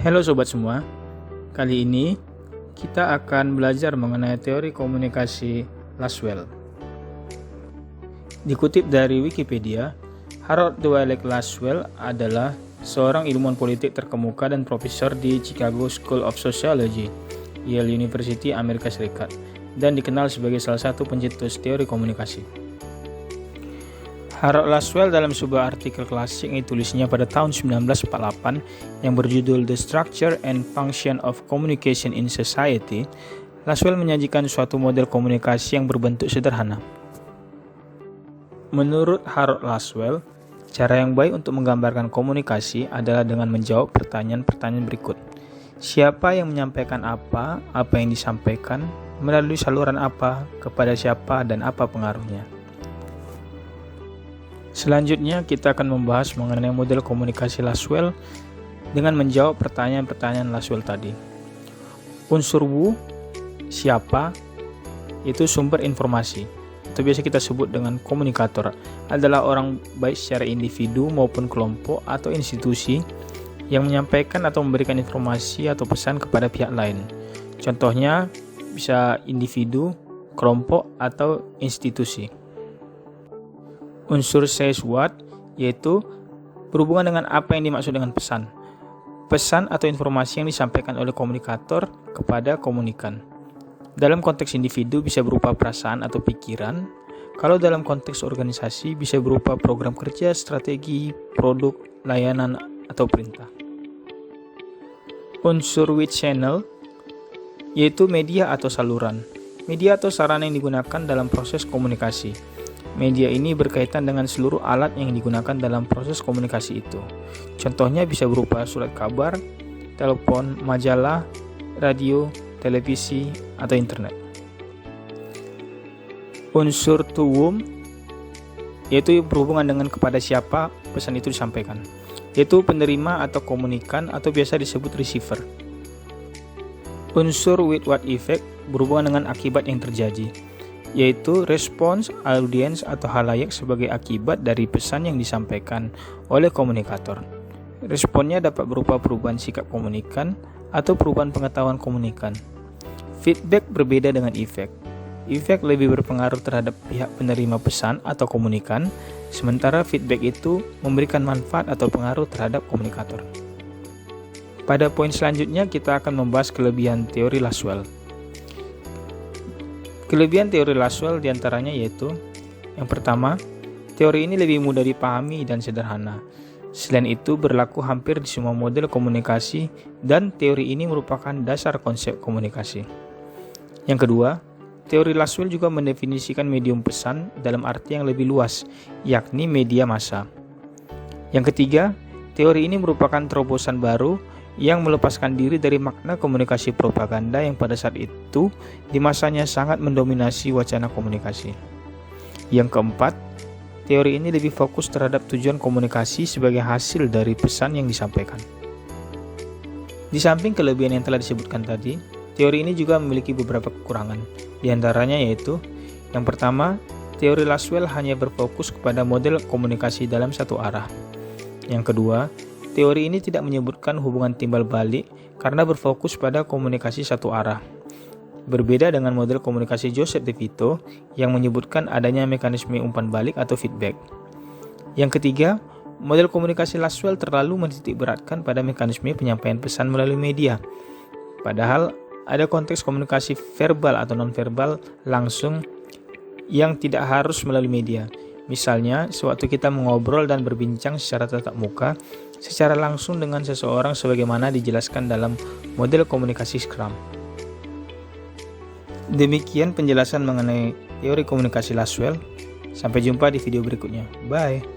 Halo sobat semua, kali ini kita akan belajar mengenai teori komunikasi Lasswell. Dikutip dari Wikipedia, Harold Dwight Lasswell adalah seorang ilmuwan politik terkemuka dan profesor di Chicago School of Sociology, Yale University, Amerika Serikat, dan dikenal sebagai salah satu pencetus teori komunikasi. Harold Lasswell dalam sebuah artikel klasik yang ditulisnya pada tahun 1948 yang berjudul The Structure and Function of Communication in Society, Lasswell menyajikan suatu model komunikasi yang berbentuk sederhana. Menurut Harold Lasswell, cara yang baik untuk menggambarkan komunikasi adalah dengan menjawab pertanyaan-pertanyaan berikut. Siapa yang menyampaikan apa yang disampaikan, melalui saluran apa, kepada siapa, dan apa pengaruhnya. Selanjutnya kita akan membahas mengenai model komunikasi Lasswell dengan menjawab pertanyaan-pertanyaan Lasswell tadi. Unsur who, siapa, itu sumber informasi, atau biasa kita sebut dengan komunikator, adalah orang baik secara individu maupun kelompok atau institusi yang menyampaikan atau memberikan informasi atau pesan kepada pihak lain. Contohnya bisa individu, kelompok, atau institusi. Unsur says what, yaitu berhubungan dengan apa yang dimaksud dengan pesan. Pesan atau informasi yang disampaikan oleh komunikator kepada komunikan. Dalam konteks individu bisa berupa perasaan atau pikiran. Kalau dalam konteks organisasi bisa berupa program kerja, strategi, produk, layanan, atau perintah. Unsur which channel, yaitu media atau saluran. Media atau sarana yang digunakan dalam proses komunikasi. Media ini berkaitan dengan seluruh alat yang digunakan dalam proses komunikasi itu. Contohnya bisa berupa surat kabar, telepon, majalah, radio, televisi, atau internet. Unsur to whom, yaitu berhubungan dengan kepada siapa pesan itu disampaikan, yaitu penerima atau komunikan atau biasa disebut receiver. Unsur with what effect, berhubungan dengan akibat yang terjadi, yaitu respons, audiens, atau halayak sebagai akibat dari pesan yang disampaikan oleh komunikator. Responnya dapat berupa perubahan sikap komunikan atau perubahan pengetahuan komunikan. Feedback berbeda dengan efek. Efek lebih berpengaruh terhadap pihak penerima pesan atau komunikan, sementara feedback itu memberikan manfaat atau pengaruh terhadap komunikator. Pada poin selanjutnya kita akan membahas kelebihan teori Lasswell. Kelebihan teori Lasswell diantaranya yaitu, yang pertama, teori ini lebih mudah dipahami dan sederhana. Selain itu berlaku hampir di semua model komunikasi dan teori ini merupakan dasar konsep komunikasi. Yang kedua, teori Lasswell juga mendefinisikan medium pesan dalam arti yang lebih luas, yakni media massa. Yang ketiga, teori ini merupakan terobosan baru yang melepaskan diri dari makna komunikasi propaganda yang pada saat itu di masanya sangat mendominasi wacana komunikasi. Yang keempat, teori ini lebih fokus terhadap tujuan komunikasi sebagai hasil dari pesan yang disampaikan. Di samping kelebihan yang telah disebutkan tadi, teori ini juga memiliki beberapa kekurangan. Di antaranya yaitu, yang pertama, teori Lasswell hanya berfokus kepada model komunikasi dalam satu arah. Yang kedua, teori ini tidak menyebutkan hubungan timbal balik karena berfokus pada komunikasi satu arah. Berbeda dengan model komunikasi Joseph DeVito yang menyebutkan adanya mekanisme umpan balik atau feedback. Yang ketiga, model komunikasi Lasswell terlalu menitikberatkan pada mekanisme penyampaian pesan melalui media. Padahal ada konteks komunikasi verbal atau nonverbal langsung yang tidak harus melalui media. Misalnya, sewaktu kita mengobrol dan berbincang secara tatap muka, secara langsung dengan seseorang sebagaimana dijelaskan dalam model komunikasi Scrum. Demikian penjelasan mengenai teori komunikasi Lasswell. Sampai jumpa di video berikutnya. Bye.